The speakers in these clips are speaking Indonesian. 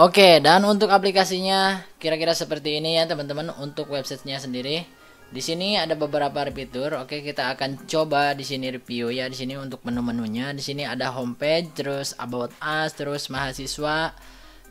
Oke, dan untuk aplikasinya kira-kira seperti ini ya teman-teman untuk websitenya sendiri. Di sini ada beberapa fitur. Oke, kita akan coba di sini review ya. Di sini untuk menu-menunya, di sini ada homepage, terus about us, terus mahasiswa,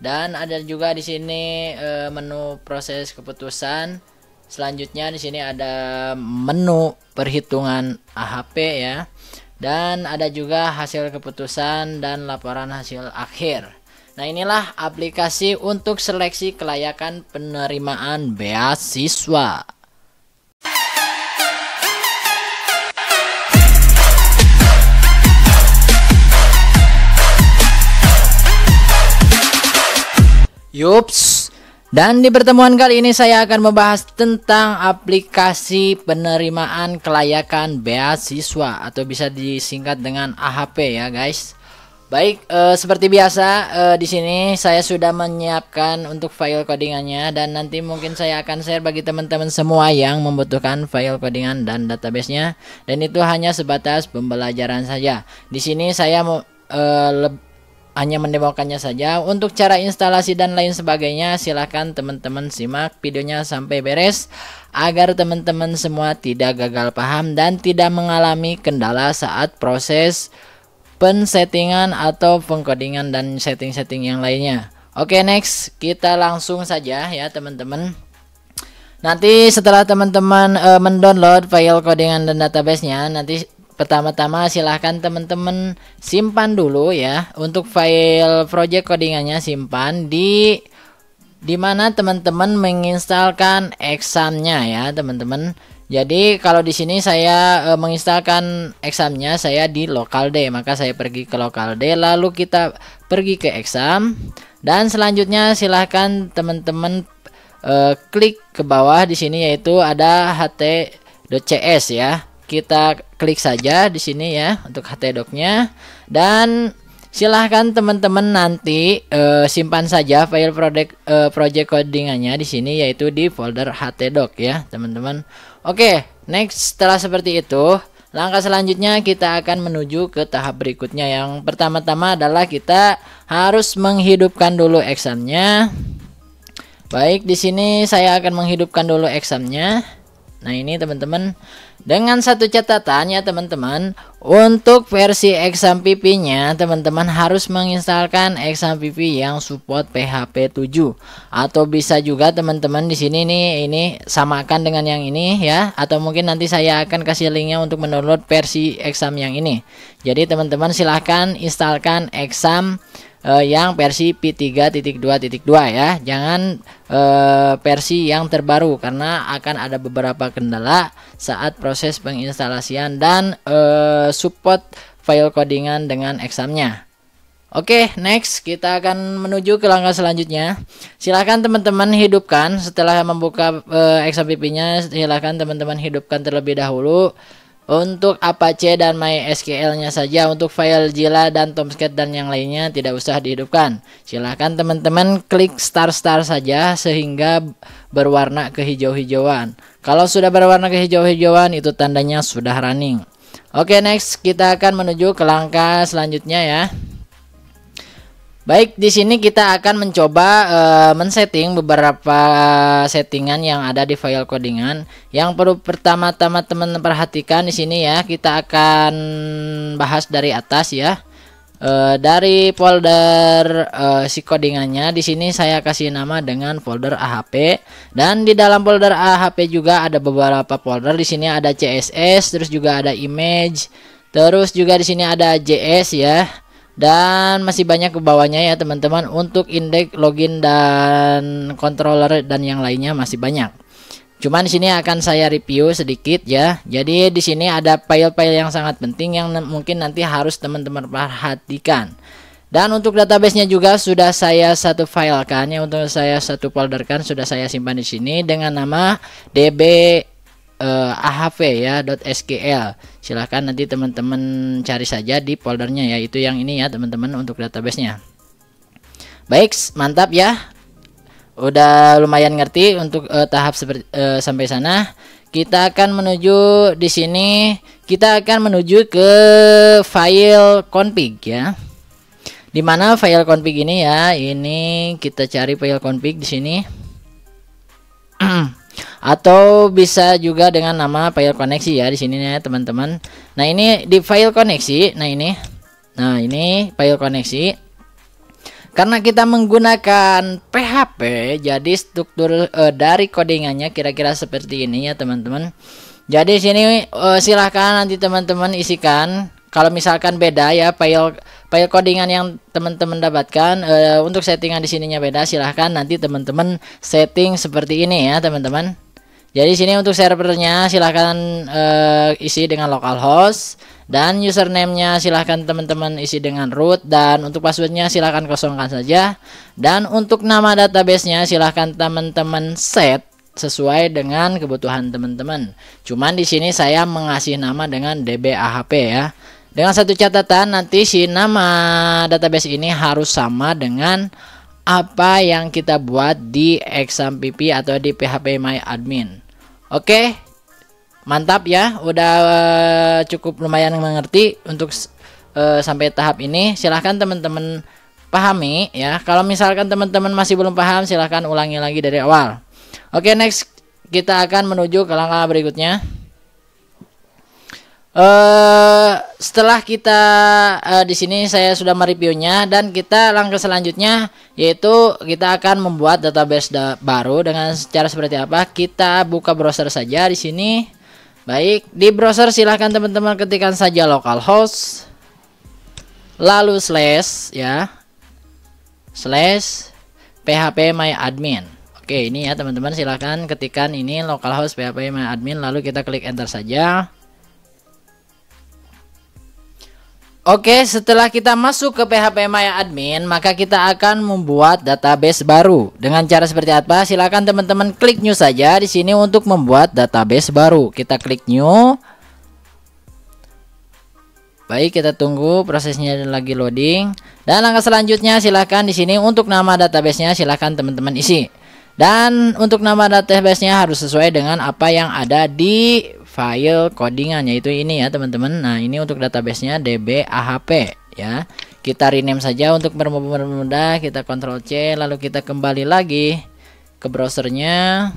dan ada juga di sini menu proses keputusan. Selanjutnya di sini ada menu perhitungan AHP ya. Dan ada juga hasil keputusan dan laporan hasil akhir. Nah, inilah aplikasi untuk seleksi kelayakan penerimaan beasiswa. Yups. Dan di pertemuan kali ini saya akan membahas tentang aplikasi penerimaan kelayakan beasiswa atau bisa disingkat dengan AHP ya guys. Baik, seperti biasa di sini saya sudah menyiapkan untuk file codingannya, dan nanti mungkin saya akan share bagi teman-teman semua yang membutuhkan file codingan dan database-nya, dan itu hanya sebatas pembelajaran saja. Di sini saya mau hanya mendemokannya saja. Untuk cara instalasi dan lain sebagainya silahkan teman-teman simak videonya sampai beres agar teman-teman semua tidak gagal paham dan tidak mengalami kendala saat proses pensettingan atau pengkodingan dan setting-setting yang lainnya. Oke, next kita langsung saja ya teman-teman. Nanti setelah teman-teman mendownload file codingan dan database-nya, nanti pertama-tama silahkan teman-teman simpan dulu ya. Untuk file project codingannya simpan di mana teman-teman menginstalkan examnya ya teman-teman. Jadi kalau di sini saya menginstalkan examnya saya di local D, maka saya pergi ke local D, lalu kita pergi ke exam, dan selanjutnya silahkan teman-teman klik ke bawah di sini yaitu ada ht.cs ya. Kita klik saja di sini ya untuk htdoc-nya, dan silahkan teman-teman nanti simpan saja file project codingannya di sini yaitu di folder htdoc ya teman-teman. Oke, next, setelah seperti itu langkah selanjutnya kita akan menuju ke tahap berikutnya. Yang pertama-tama adalah kita harus menghidupkan dulu examnya. Baik, di sini saya akan menghidupkan dulu examnya. Nah, ini teman-teman, dengan satu catatan ya teman-teman, untuk versi XAMPP nya teman-teman harus menginstalkan XAMPP yang support PHP 7, atau bisa juga teman-teman di sini nih ini samakan dengan yang ini ya, atau mungkin nanti saya akan kasih linknya untuk mendownload versi exam yang ini. Jadi teman-teman silahkan instalkan exam yang versi P3.2.2 ya, jangan versi yang terbaru karena akan ada beberapa kendala saat proses penginstalasian dan support file codingan dengan examnya. Oke, next kita akan menuju ke langkah selanjutnya. Silahkan teman-teman hidupkan setelah membuka XAMPP-nya, silahkan teman-teman hidupkan terlebih dahulu. Untuk Apache dan MySQL-nya saja, untuk file Zilla dan Tomcat dan yang lainnya tidak usah dihidupkan. Silahkan teman-teman klik start saja sehingga berwarna kehijau-hijauan. Kalau sudah berwarna kehijau-hijauan itu tandanya sudah running. Oke, next kita akan menuju ke langkah selanjutnya ya. Baik, di sini kita akan mencoba men-setting beberapa settingan yang ada di file codingan. Yang perlu pertama-tama teman perhatikan di sini ya, kita akan bahas dari atas ya. Dari folder si codingannya di sini saya kasih nama dengan folder AHP, dan di dalam folder AHP juga ada beberapa folder. Di sini ada CSS, terus juga ada image, terus juga di sini ada JS ya. Dan masih banyak ke bawahnya ya teman-teman. Untuk index, login, dan controller dan yang lainnya masih banyak. Cuman di sini akan saya review sedikit ya. Jadi di sini ada file-file yang sangat penting yang mungkin nanti harus teman-teman perhatikan. Dan untuk database-nya juga sudah saya satu filekan ya, untuk saya satu folderkan sudah saya simpan di sini dengan nama db ahv ya .sql. Silahkan nanti teman-teman cari saja di foldernya ya, itu yang ini ya teman-teman untuk database-nya. Baik, mantap ya, udah lumayan ngerti untuk tahap sampai sana. Kita akan menuju di sini, kita akan menuju ke file config ya. Di mana file config ini ya, ini kita cari file config di sini. Atau bisa juga dengan nama file koneksi ya di sini ya teman-teman. Nah, ini di file koneksi. Nah, ini file koneksi. Karena kita menggunakan PHP, jadi struktur dari codingannya kira-kira seperti ini ya teman-teman. Jadi sini silahkan nanti teman-teman isikan. Kalau misalkan beda ya file codingan yang teman-teman dapatkan, untuk settingan di sininya beda, silahkan nanti teman-teman setting seperti ini ya teman-teman. Jadi sini untuk servernya silahkan isi dengan localhost, dan username-nya silahkan teman-teman isi dengan root, dan untuk passwordnya silahkan kosongkan saja. Dan untuk nama database-nya silahkan teman-teman set sesuai dengan kebutuhan teman-teman. Cuman di sini saya mengasih nama dengan dbahp ya. Dengan satu catatan, nanti si nama database ini harus sama dengan apa yang kita buat di XAMPP atau di phpMyAdmin. Oke, mantap ya, udah cukup lumayan mengerti untuk sampai tahap ini. Silahkan teman-teman pahami ya. Kalau misalkan teman-teman masih belum paham, silahkan ulangi lagi dari awal. Oke, next kita akan menuju ke langkah berikutnya. Setelah kita di sini saya sudah mereviewnya, dan kita langkah selanjutnya yaitu kita akan membuat database baru dengan cara seperti apa. Kita buka browser saja di sini. Baik, di browser silahkan teman-teman ketikkan saja localhost lalu slash phpMyAdmin. Oke, ini ya teman-teman, silahkan ketikkan ini localhost phpMyAdmin, lalu kita klik enter saja. Oke, setelah kita masuk ke phpMyAdmin, maka kita akan membuat database baru. Dengan cara seperti apa? Silakan teman-teman klik new saja di sini untuk membuat database baru. Kita klik new. Baik, kita tunggu prosesnya lagi loading. Dan langkah selanjutnya silakan di sini untuk nama database-nya silakan teman-teman isi. Dan untuk nama database-nya harus sesuai dengan apa yang ada di file codingan, yaitu ini ya teman-teman. Nah, ini untuk database-nya dbahp ya. Kita rename saja untuk bermudah. Kita Ctrl C, lalu kita kembali lagi ke browsernya.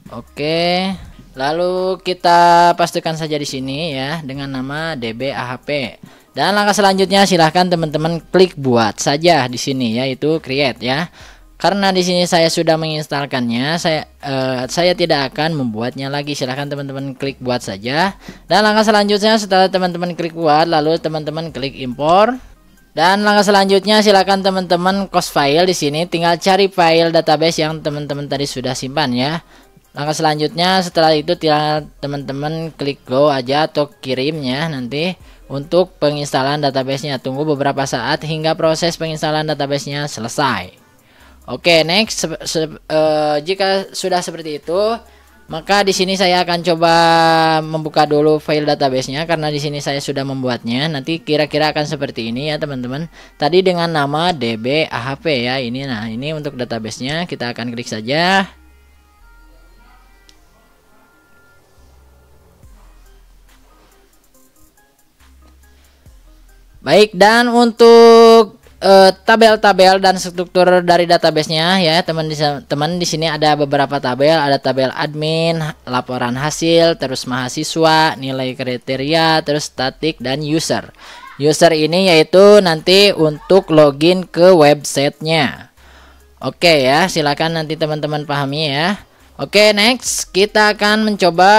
Oke, lalu kita pastikan saja di sini ya dengan nama dbahp. Dan langkah selanjutnya silahkan teman-teman klik buat saja di sini, yaitu create ya. Karena di sini saya sudah menginstalkannya, saya tidak akan membuatnya lagi. Silahkan teman-teman klik buat saja. Dan langkah selanjutnya setelah teman-teman klik buat, lalu teman-teman klik import. Dan langkah selanjutnya silahkan teman-teman copy file di sini. Tinggal cari file database yang teman-teman tadi sudah simpan ya. Langkah selanjutnya setelah itu tinggal teman-teman klik go aja atau kirimnya nanti untuk penginstalan databasenya. Tunggu beberapa saat hingga proses penginstalan databasenya selesai. Oke, next. Jika sudah seperti itu, maka di sini saya akan coba membuka dulu file databasenya karena di sini saya sudah membuatnya. Nanti kira-kira akan seperti ini ya teman-teman. Tadi dengan nama dbahp ya ini. Nah, ini untuk databasenya kita akan klik saja. Baik, dan untuk tabel-tabel dan struktur dari databasenya ya teman-teman, di sini ada beberapa tabel, ada tabel admin, laporan hasil, terus mahasiswa, nilai kriteria, terus static dan user. User ini yaitu nanti untuk login ke websitenya. Oke ya, silakan nanti teman-teman pahami ya. Oke, next kita akan mencoba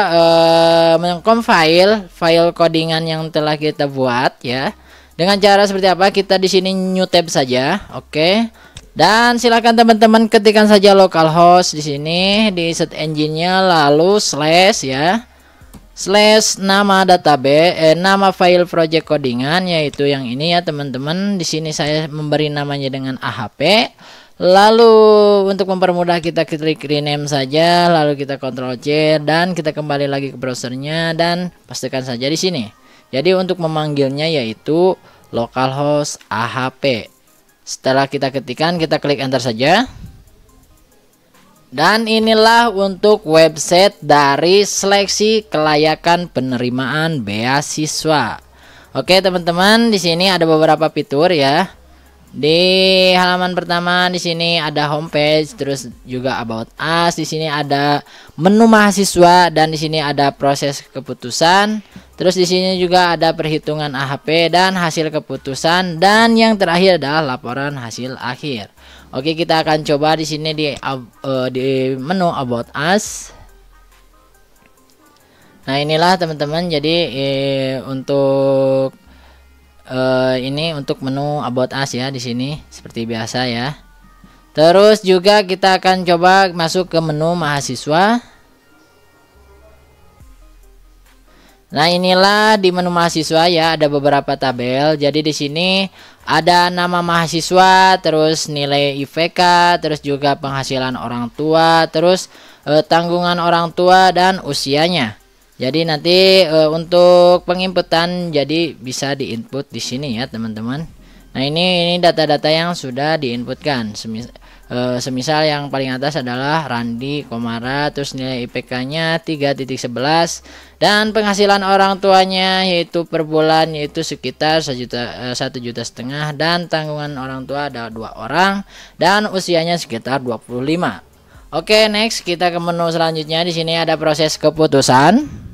mengcompile file codingan yang telah kita buat ya. Dengan cara seperti apa? Kita di sini new tab saja. Oke. Dan silakan teman-teman ketikkan saja localhost di sini di set engine-nya, lalu slash ya. Slash nama database, nama file project codingan, yaitu yang ini ya teman-teman. Di sini saya memberi namanya dengan ahp. Lalu untuk mempermudah kita klik rename saja, lalu kita Ctrl C dan kita kembali lagi ke browsernya dan pastikan saja di sini. Jadi untuk memanggilnya yaitu localhost ahp. Setelah kita ketikkan, kita klik enter saja. Dan inilah untuk website dari seleksi kelayakan penerimaan beasiswa. Oke, teman-teman, di sini ada beberapa fitur ya. Di halaman pertama di sini ada homepage, terus juga about us. Di sini ada menu mahasiswa dan di sini ada proses keputusan. Terus di sini juga ada perhitungan AHP dan hasil keputusan, dan yang terakhir adalah laporan hasil akhir. Oke, kita akan coba di sini di menu about us. Nah, inilah teman-teman, jadi untuk ini untuk menu about us ya, di sini seperti biasa ya. Terus juga kita akan coba masuk ke menu mahasiswa. Nah, inilah di menu mahasiswa ya, ada beberapa tabel. Jadi di sini ada nama mahasiswa, terus nilai IPK, terus juga penghasilan orang tua, terus tanggungan orang tua dan usianya. Jadi nanti untuk penginputan jadi bisa diinput di sini ya, teman-teman. Nah, ini data-data yang sudah diinputkan. Semisal yang paling atas adalah Randi Komara, terus nilai IPK-nya 3.11 dan penghasilan orang tuanya yaitu per bulan yaitu sekitar 1,5 juta dan tanggungan orang tua ada 2 orang dan usianya sekitar 25. Oke, next kita ke menu selanjutnya. Di sini ada proses keputusan.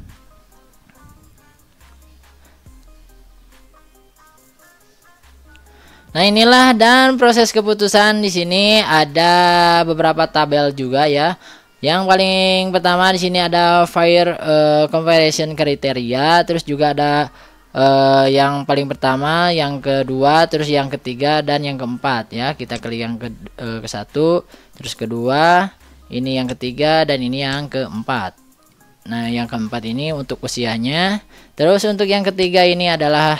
Nah, inilah dan proses keputusan. Di sini ada beberapa tabel juga ya. Yang paling pertama di sini ada fire comparison kriteria, terus juga ada yang paling pertama, yang kedua, terus yang ketiga dan yang keempat ya. Kita klik yang ke satu, terus kedua, ini yang ketiga dan ini yang keempat. Nah, yang keempat ini untuk usianya. Terus untuk yang ketiga ini adalah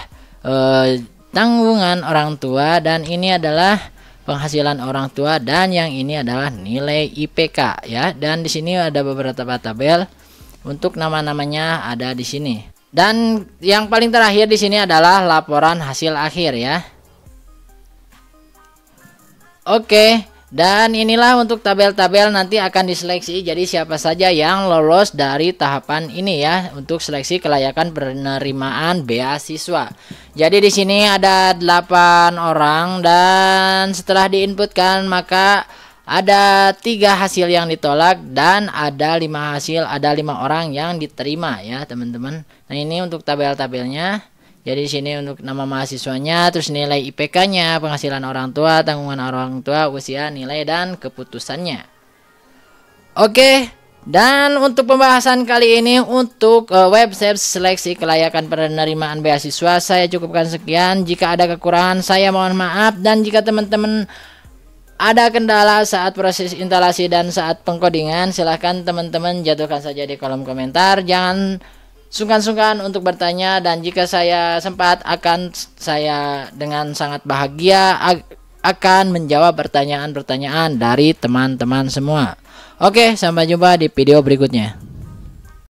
tanggungan orang tua dan ini adalah penghasilan orang tua dan yang ini adalah nilai IPK ya. Dan di sini ada beberapa tabel untuk nama-namanya ada di sini. Dan yang paling terakhir di sini adalah laporan hasil akhir ya. Oke. Dan inilah untuk tabel-tabel nanti akan diseleksi. Jadi siapa saja yang lolos dari tahapan ini ya untuk seleksi kelayakan penerimaan beasiswa. Jadi di sini ada 8 orang dan setelah diinputkan maka ada 3 hasil yang ditolak dan ada 5 orang yang diterima ya, teman-teman. Nah, ini untuk tabel-tabelnya. Jadi di sini untuk nama mahasiswanya, terus nilai IPK-nya, penghasilan orang tua, tanggungan orang tua, usia, nilai dan keputusannya. Oke, dan untuk pembahasan kali ini untuk website seleksi kelayakan penerimaan beasiswa saya cukupkan sekian. Jika ada kekurangan saya mohon maaf, dan jika teman-teman ada kendala saat proses instalasi dan saat pengkodingan, silahkan teman-teman jatuhkan saja di kolom komentar. Jangan sungkan-sungkan untuk bertanya, dan jika saya sempat akan saya dengan sangat bahagia akan menjawab pertanyaan-pertanyaan dari teman-teman semua. Oke, sampai jumpa di video berikutnya.